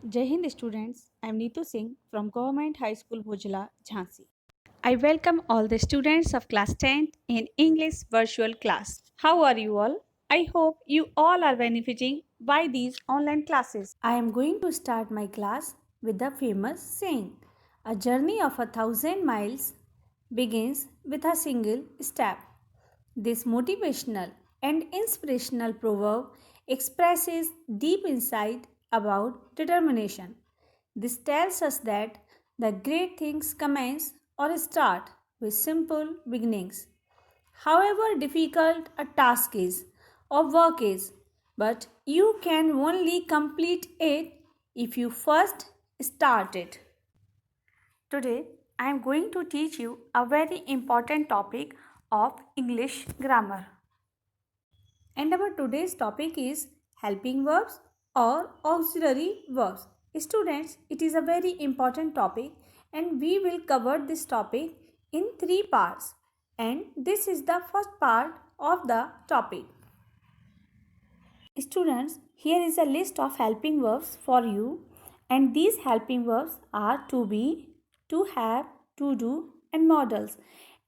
Jai Hind students, I am Neetu Singh from Government High School Bhojla, Jhansi. I welcome all the students of class 10th in English virtual class. How are you all? I hope you all are benefiting by these online classes. I am going to start my class with the famous saying, a journey of 1,000 miles begins with a single step. This motivational and inspirational proverb expresses deep insight about determination. This tells us that the great things commence or start with simple beginnings. However difficult a task is or work is, but you can only complete it if you first start it. Today, I am going to teach you a very important topic of English grammar. And our today's topic is helping verbs or auxiliary verbs. Students, it is a very important topic and we will cover this topic in 3 parts. And this is the first part of the topic. Students, here is a list of helping verbs for you, and these helping verbs are to be, to have, to do and modals.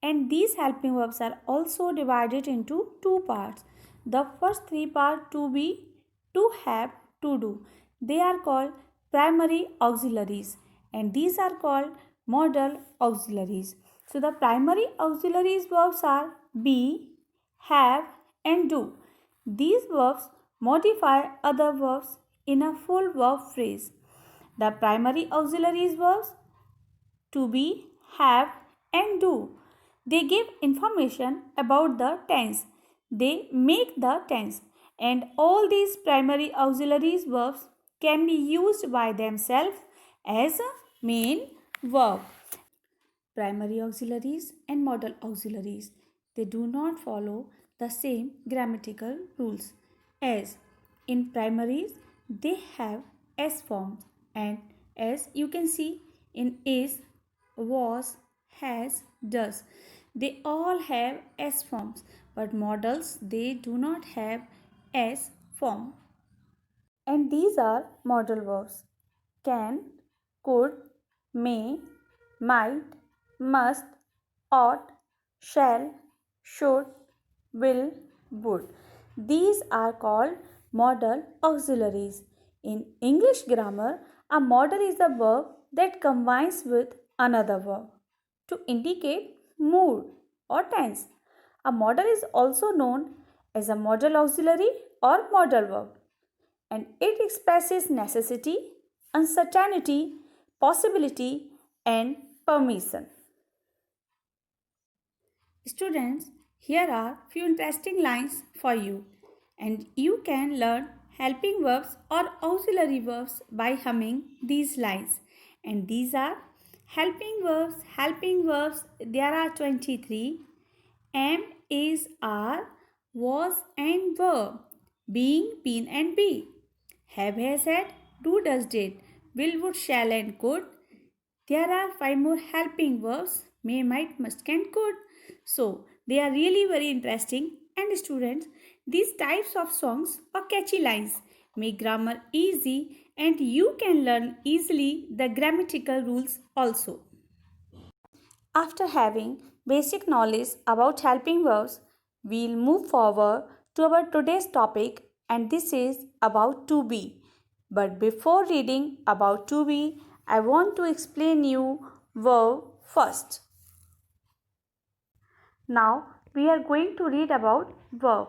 And these helping verbs are also divided into 2 parts. The first 3 parts, to be, to have, to do, they are called primary auxiliaries, and these are called modal auxiliaries. So the primary auxiliaries verbs are be, have and do. These verbs modify other verbs in a full verb phrase. The primary auxiliaries verbs to be, have and do. They give information about the tense. They make the tense, and all these primary auxiliaries verbs can be used by themselves as a main verb. Primary auxiliaries and modal auxiliaries, they do not follow the same grammatical rules. As in primaries, they have S form, and as you can see in is, was, has, does, they all have S forms, but modals, they do not have S form. And these are modal verbs: can, could, may, might, must, ought, shall, should, will, would. These are called modal auxiliaries. In English grammar, a modal is a verb that combines with another verb to indicate mood or tense. A modal is also known as a modal auxiliary or modal verb, and it expresses necessity, uncertainty, possibility, and permission. Students, here are few interesting lines for you, and you can learn helping verbs or auxiliary verbs by humming these lines. And these are helping verbs, there are 23. Am, is, are, was and were, being, been and be, have, has, had, do, does, did, will, would, shall and could. There are 5 more helping verbs: may, might, must, can, could. So they are really very interesting. And students, these types of songs or catchy lines make grammar easy, and you can learn easily the grammatical rules also. After having basic knowledge about helping verbs, we'll move forward to our today's topic, and this is about to be. But before reading about to be, I want to explain you verb first. Now we are going to read about verb.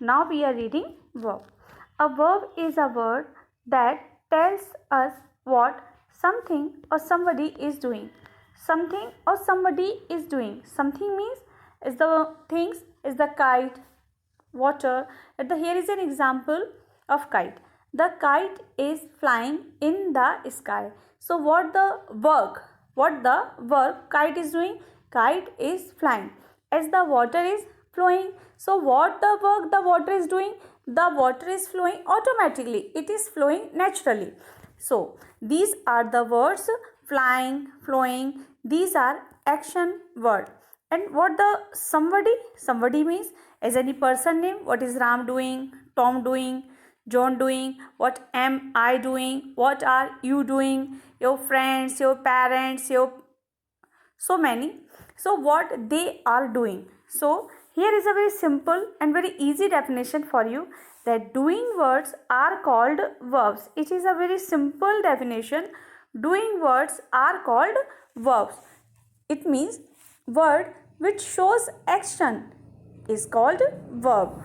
Now we are reading verb. A verb is a word that tells us what something or somebody is doing. Something or somebody is doing. Something means is the things is the kite, water. Here is an example of kite. The kite is flying in the sky. So what the work kite is doing? Kite is flying. As the water is flowing, so what the work the water is doing? The water is flowing automatically. It is flowing naturally. So these are the words: flying, flowing. These are action word. And what the somebody? Somebody means as any person name. What is Ram doing? Tom doing? John doing, what am I doing, what are you doing, your friends, your parents, your so many. So what they are doing. So here is a very simple and very easy definition for you, that doing words are called verbs. It is a very simple definition. Doing words are called verbs. It means word which shows action is called verb.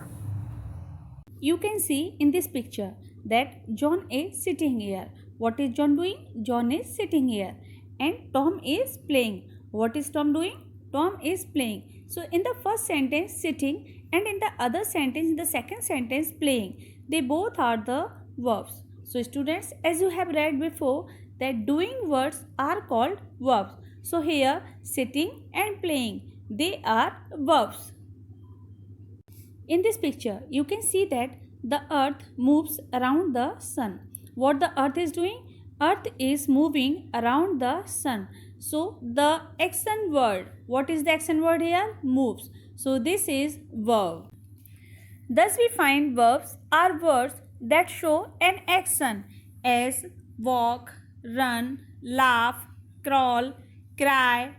You can see in this picture that John is sitting here. What is John doing? John is sitting here. And Tom is playing. What is Tom doing? Tom is playing. So in the first sentence sitting, and in the other sentence, in the second sentence playing, they both are the verbs. So students, as you have read before, that doing words are called verbs. So here sitting and playing, they are verbs. In this picture, you can see that the earth moves around the sun. What the earth is doing? Earth is moving around the sun. So the action word, what is the action word here? Moves. So this is verb. Thus we find verbs are words that show an action, as walk, run, laugh, crawl, cry,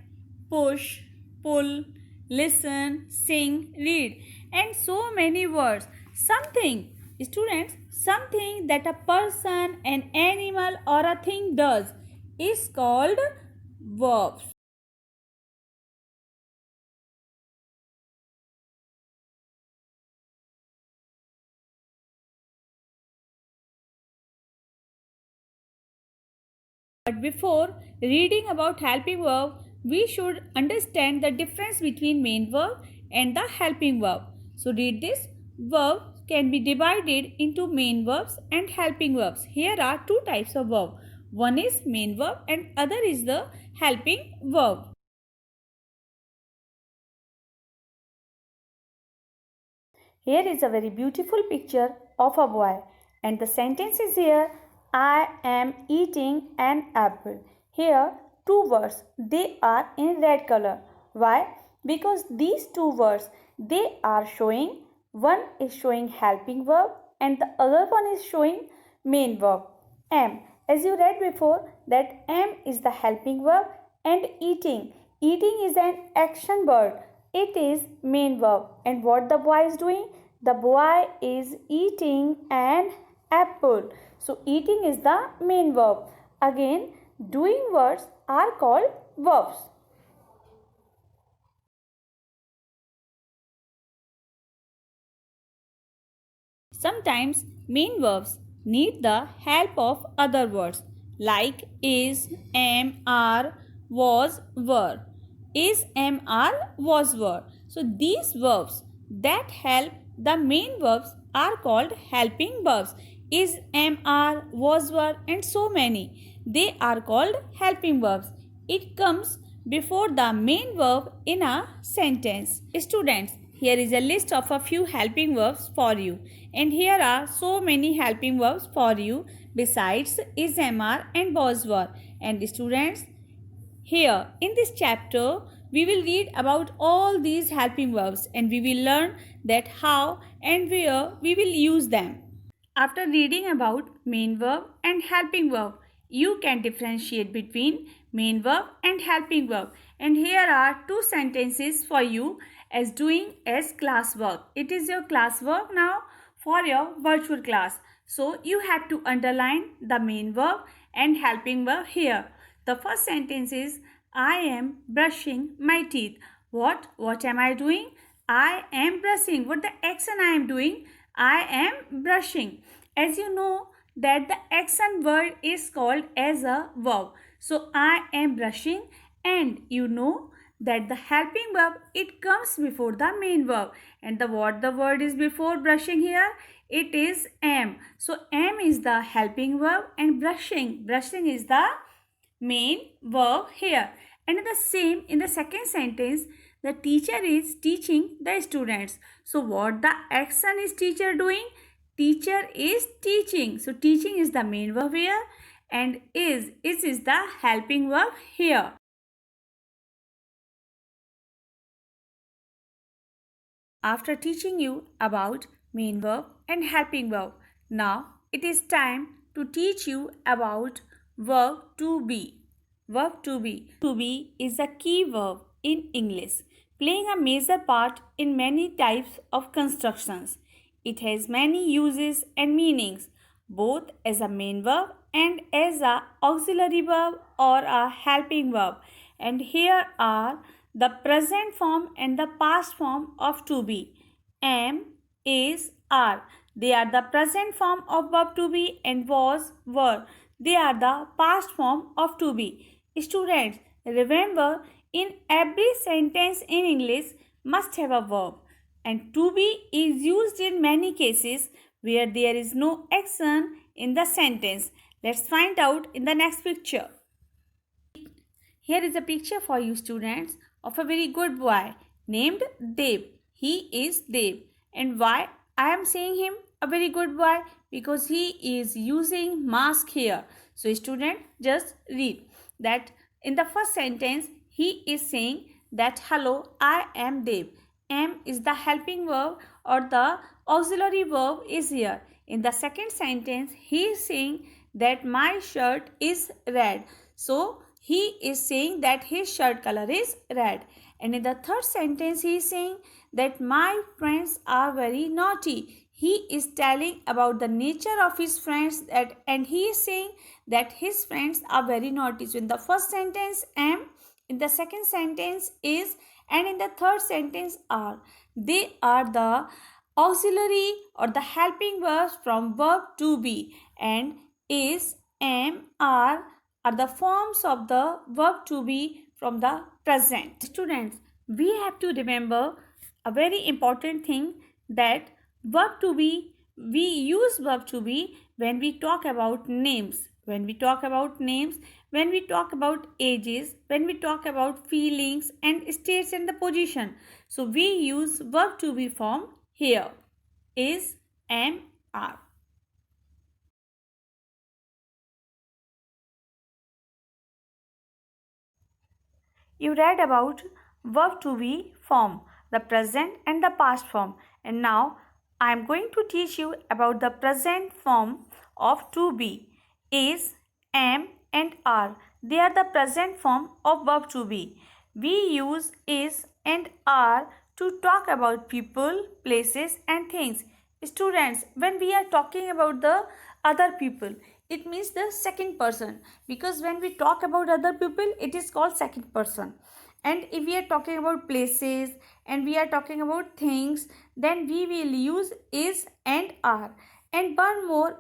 push, pull, listen, sing, read, and so many words. Something, students, something that a person, an animal, or a thing does is called verbs. But before reading about helping verb, we should understand the difference between main verb and the helping verb. So read this. Verb can be divided into main verbs and helping verbs. Here are two types of verb. One is main verb and other is the helping verb. Here is a very beautiful picture of a boy, and the sentence is here, I am eating an apple. Here two words, they are in red color. Why? Because these two words, they are showing, one is showing helping verb and the other one is showing main verb. Am, as you read before, that am is the helping verb, and eating, eating is an action word, it is main verb. And what the boy is doing? The boy is eating an apple. So eating is the main verb. Again, doing words are called verbs. Sometimes main verbs need the help of other words like is, am, are, was, were. Is, am, are, was, were. So these verbs that help the main verbs are called helping verbs. Is, am, are, was, were, and so many. They are called helping verbs. It comes before the main verb in a sentence. Students, here is a list of a few helping verbs for you. And here are so many helping verbs for you besides is, am, are, and was, were. And students, here in this chapter, we will read about all these helping verbs and we will learn that how and where we will use them. After reading about main verb and helping verb, you can differentiate between main verb and helping verb. And here are two sentences for you as doing as classwork. It is your classwork now for your virtual class. So you have to underline the main verb and helping verb here. The first sentence is I am brushing my teeth. What am I doing? I am brushing. What the action I am doing? I am brushing. As you know that the action word is called as a verb. So I am brushing, and you know that the helping verb, it comes before the main verb, and what the word is before brushing here, it is am. So am is the helping verb and brushing is the main verb here. And the same in the second sentence, the teacher is teaching the students. So what the action is teacher doing? Teacher is teaching. So teaching is the main verb here, and is the helping verb here. After teaching you about main verb and helping verb, Now it is time to teach you about verb to be. Verb to be. To be is a key verb in English, playing a major part in many types of constructions. It has many uses and meanings, both as a main verb and as a auxiliary verb or a helping verb. And here are the present form and the past form of to be. Am, is, are. They are the present form of verb to be, and was, were. They are the past form of to be. Students, remember, in every sentence in English must have a verb, and to be is used in many cases where there is no action in the sentence. Let's find out in the next picture. Here is a picture for you students of a very good boy named Dev. He is Dev. And why I am saying him a very good boy? Because he is using mask here. So student, just read that in the first sentence he is saying that hello, I am Dev. Am is the helping verb or the auxiliary verb is here. In the second sentence he is saying that my shirt is red. So he is saying that his shirt color is red. And in the third sentence he is saying that my friends are very naughty. He is telling about the nature of his friends and he is saying that his friends are very naughty. So in the first sentence am, in the second sentence is, and in the third sentence are. They are the auxiliary or the helping verbs from verb to be, and is, am, are the forms of the verb to be from the present. Students, we have to remember a very important thing that verb to be, we use verb to be when we talk about names. When we talk about names, when we talk about ages, when we talk about feelings and states and the position. So we use verb to be form here. Is, am, are. You read about verb to be form, the present and the past form. And now I am going to teach you about the present form of to be. Is, am and are. They are the present form of verb to be. We use is and are to talk about people, places and things. Students, when we are talking about the other people, it means the second person, because when we talk about other people it is called second person. And if we are talking about places and we are talking about things, then we will use is and are. And one more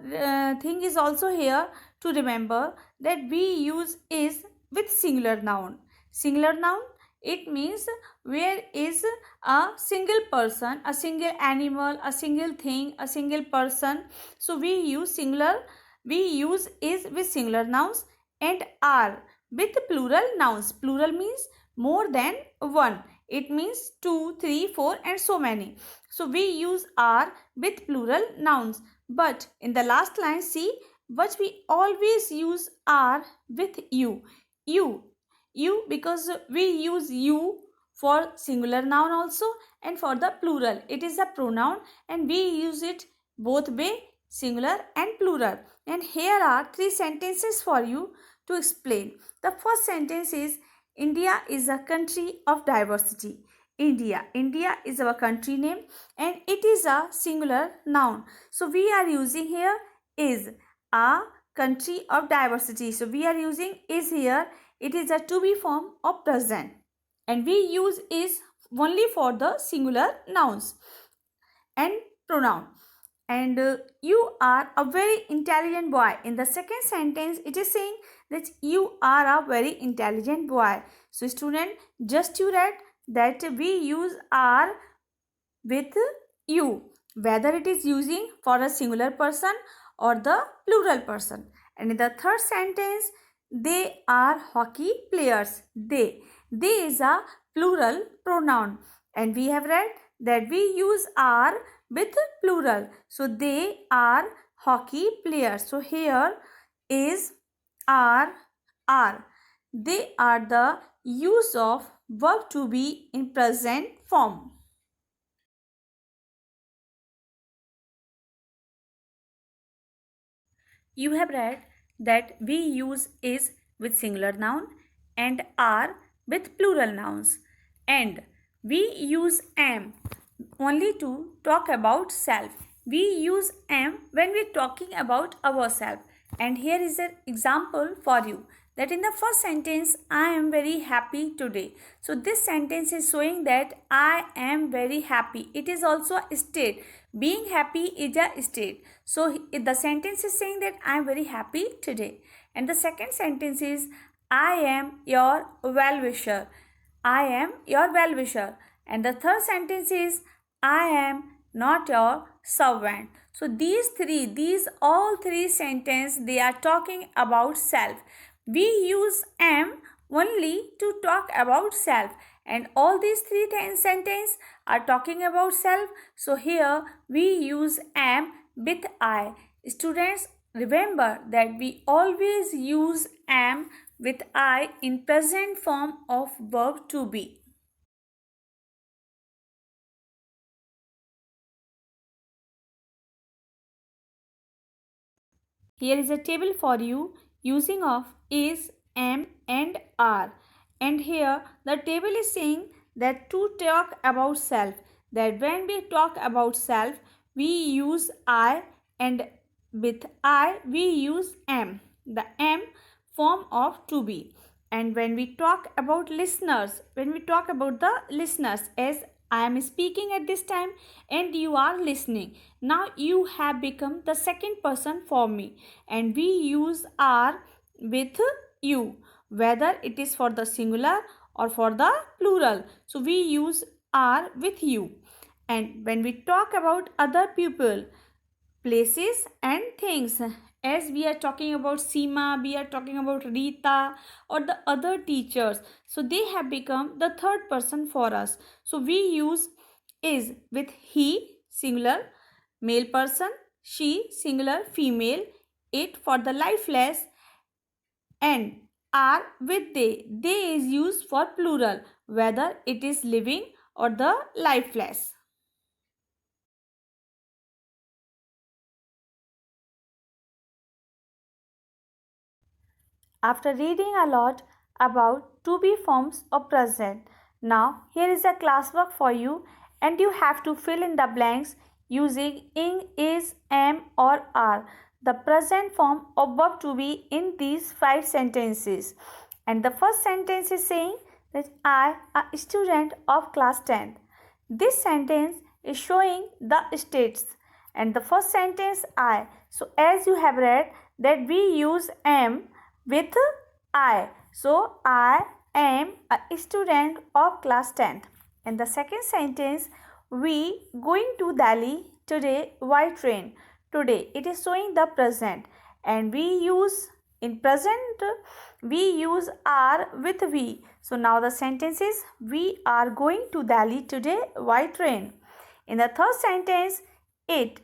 thing is also here to remember, that we use is with singular noun. Singular noun, it means where is a single person, a single animal, a single thing, a single person. So we use singular, we use is with singular nouns, and are with plural nouns. Plural means more than one. It means 2, 3, 4 and so many. So we use are with plural nouns. But in the last line, see, but we always use are with you. You, because we use you for singular noun also, and for the plural it is a pronoun, and we use it both way, singular and plural. And here are three sentences for you to explain. The first sentence is, India is a country of diversity. India is our country name and it is a singular noun. So we are using here is, a country of diversity. So we are using is here. It is a to be form of present. And we use is only for the singular nouns and pronoun. And you are a very intelligent boy. In the second sentence it is saying that you are a very intelligent boy. So student, just you read that we use are with you, whether it is using for a singular person or the plural person. And in the third sentence, they are hockey players. They is a plural pronoun, and we have read that we use are with plural. So they are hockey players. So here is, are. They are the use of verb to be in present form. you have read that we use is with singular noun and are with plural nouns, and we use am only to talk about self. We use am when we are talking about ourselves. And here is an example for you, that in the first sentence, I am very happy today. So this sentence is showing that I am very happy. It is also a state. Being happy is a state. So the sentence is saying that I am very happy today. And the second sentence is I am your well-wisher. I am your well-wisher. And the third sentence is I am not your servant. So these all three sentences, they are talking about self. We use am only to talk about self, and all these three sentences are talking about self. So here we use am with I. Students, remember that we always use am with I in present form of verb to be. Here is a table for you using of is, am and are. And here the table is saying that to talk about self, that when we talk about self, we use I, and with I we use am, the am form of to be. And when we talk about listeners, when we talk about the listeners, as I am speaking at this time and you are listening, now you have become the second person for me, and we use are with you, whether it is for the singular or for the plural. So we use are with you. And when we talk about other people, places and things, as we are talking about Seema, we are talking about Rita or the other teachers, so they have become the third person for us. So we use is with he singular male person, she singular female, it for the lifeless, and are with they is used for plural, whether it is living or the lifeless. After reading a lot about to be forms of present, now here is a classwork for you, and you have to fill in the blanks using ing, is, am or are, the present form of verb to be in these 5 sentences. And the first sentence is saying that I, a student of class 10th. This sentence is showing the states, and the first sentence I. So as you have read that we use am with I. So I am a student of class 10th. In the second sentence, we going to Delhi today by train. Today, it is showing the present, and we use in present we use are with we. So now the sentence is we are going to Delhi today by train. In the third sentence, it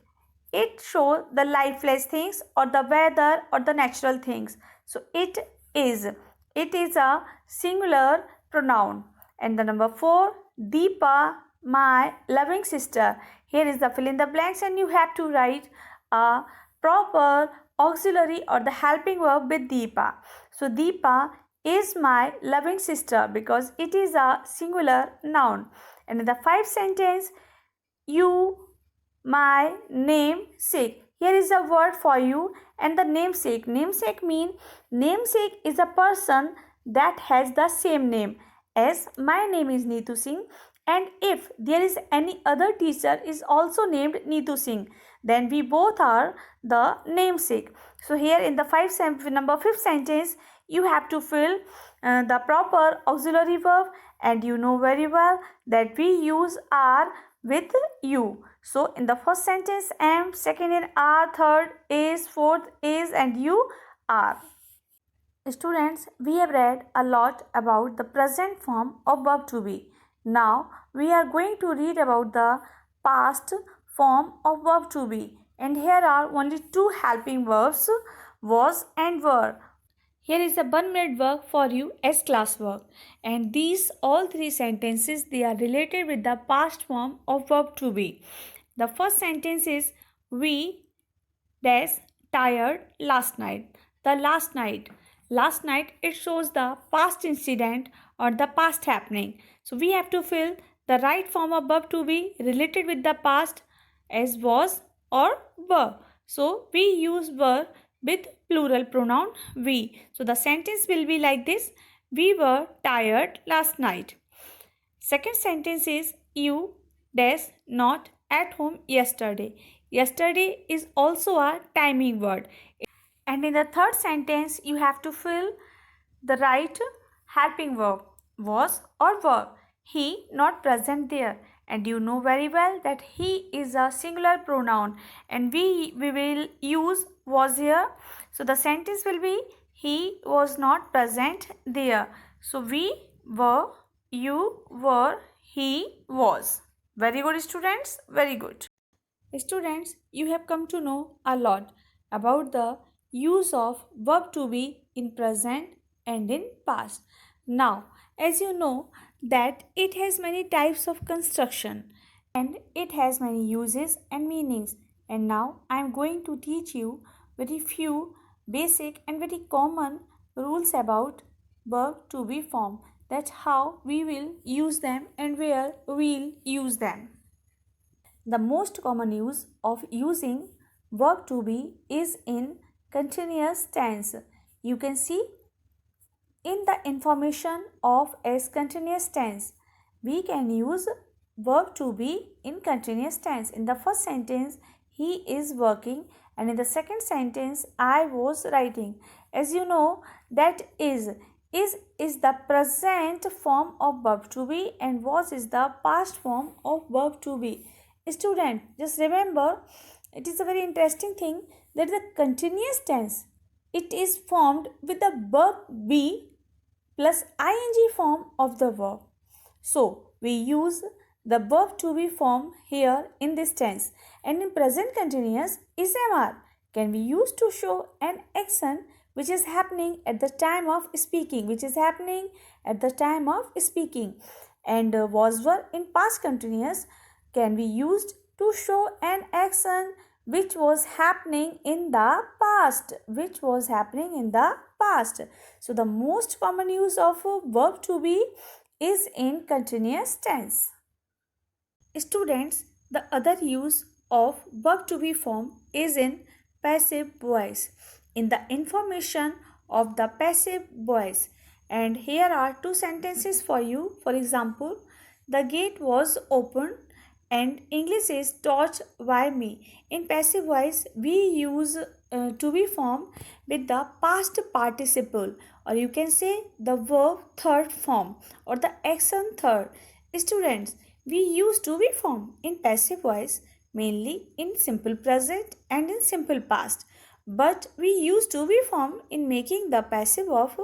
shows the lifeless things or the weather or the natural things. So it is a singular pronoun. And the number 4, Deepa, my loving sister. Here is the fill in the blanks, and you have to write a proper auxiliary or the helping verb with Deepa. So Deepa is my loving sister because it is a singular noun. And in the 5th sentence, you my namesake. Here is a word for you, and the namesake. Namesake is a person that has the same name. As my name is Neetu Singh, and if there is any other teacher is also named Neetu Singh, then we both are the namesake. So here in the number 5th sentence, you have to fill the proper auxiliary verb, and you know very well that we use are with you. So in the first sentence am, second in are, third is, fourth is, and you are. Students, we have read a lot about the present form of verb to be. Now we are going to read about the past form of verb to be, and here are only 2 helping verbs, was and were. Here is a 1-minute work for you as classwork, and these all 3 sentences, they are related with the past form of verb to be. The first sentence is we dash tired last night. The last night. Last night, it shows the past incident or the past happening. So we have to fill the right form of verb to be related with the past as was or were. So we use were with plural pronoun we. So the sentence will be like this: we were tired last night. Second sentence is you dash not at home yesterday. Yesterday is also a timing word. And in the third sentence, you have to fill the right helping verb was or were. He not present there. And you know very well that he is a singular pronoun and we will use was here. So the sentence will be he was not present there. So we were, you were, he was. Very good students, very good. Students, you have come to know a lot about the use of verb to be in present and in past. Now, as you know that it has many types of construction and it has many uses and meanings. And now I am going to teach you very few basic and very common rules about verb to be form. That's how we will use them and where we'll use them. The most common use of using verb to be is in continuous tense. You can see in the information of as continuous tense. We can use verb to be in continuous tense. In the first sentence, he is working, and in the second sentence, I was writing. As you know, that is the present form of verb to be and was is the past form of verb to be. Student, just remember, it is a very interesting thing that the continuous tense, it is formed with the verb be plus ing form of the verb. So, we use the verb to be form here in this tense, and in present continuous is mr can be used to show an action which is happening at the time of speaking, and was were in past continuous can be used to show an action which was happening in the past, So the most common use of verb to be is in continuous tense. Students, the other use of verb to be form is in passive voice, in the information of the passive voice. And here are two sentences for you. For example, the gate was open and English is taught by me. In passive voice, we use to be form with the past participle, or you can say the verb third form or the action third. Students, we use to be form in passive voice mainly in simple present and in simple past, but we use to be form in making the passive of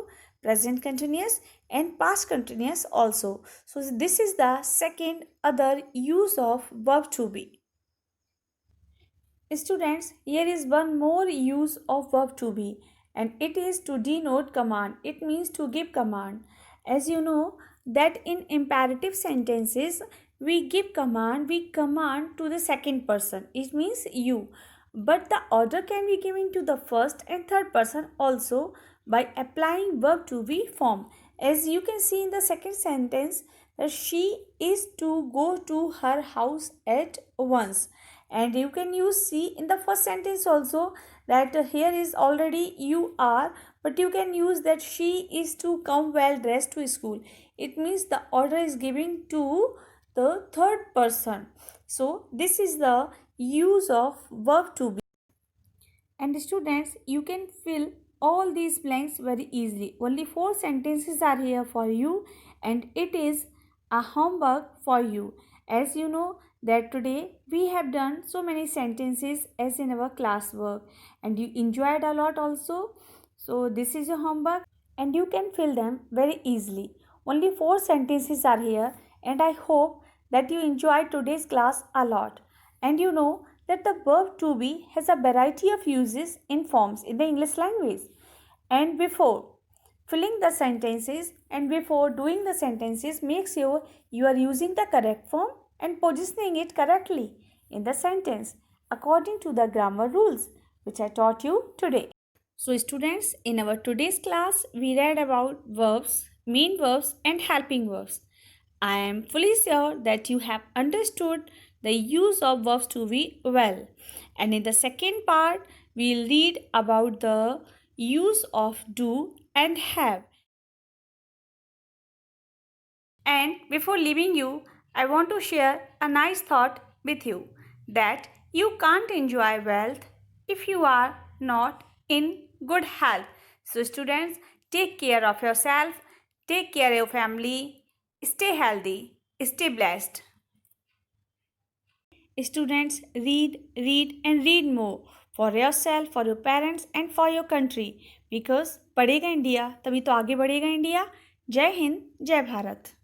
present continuous and past continuous also. So this is the second other use of verb to be. Students, here is one more use of verb to be, and it is to denote command. It means to give command. As you know that in imperative sentences we give command, we command to the second person. It means you. But the order can be given to the first and third person also by applying verb to be form. As you can see in the second sentence, that she is to go to her house at once. And you can use see in the first sentence also, that here is already you are, but you can use that she is to come well dressed to school. It means the order is given to the third person. So this is the use of verb to be. And students, you can fill all these blanks very easily. Only 4 sentences are here for you, and it is a homework for you. As you know that today we have done so many sentences as in our classwork, and you enjoyed a lot also. So this is your homework and you can fill them very easily. Only 4 sentences are here, and I hope that you enjoyed today's class a lot. And you know that the verb to be has a variety of uses in forms in the English language. And before filling the sentences and before doing the sentences, make sure you are using the correct form and positioning it correctly in the sentence according to the grammar rules, which I taught you today. So students, in our today's class, we read about verbs, main verbs and helping verbs. I am fully sure that you have understood the use of verbs to be well. And in the second part, we'll read about the use of do and have. And before leaving you, I want to share a nice thought with you that you can't enjoy wealth if you are not in good health. So students, take care of yourself, take care of your family, stay healthy, stay blessed. Students, read and read more for yourself, for your parents and for your country because पढ़ेगा India तभी तो आगे बढ़ेगा India. जय हिंद, जय भारत.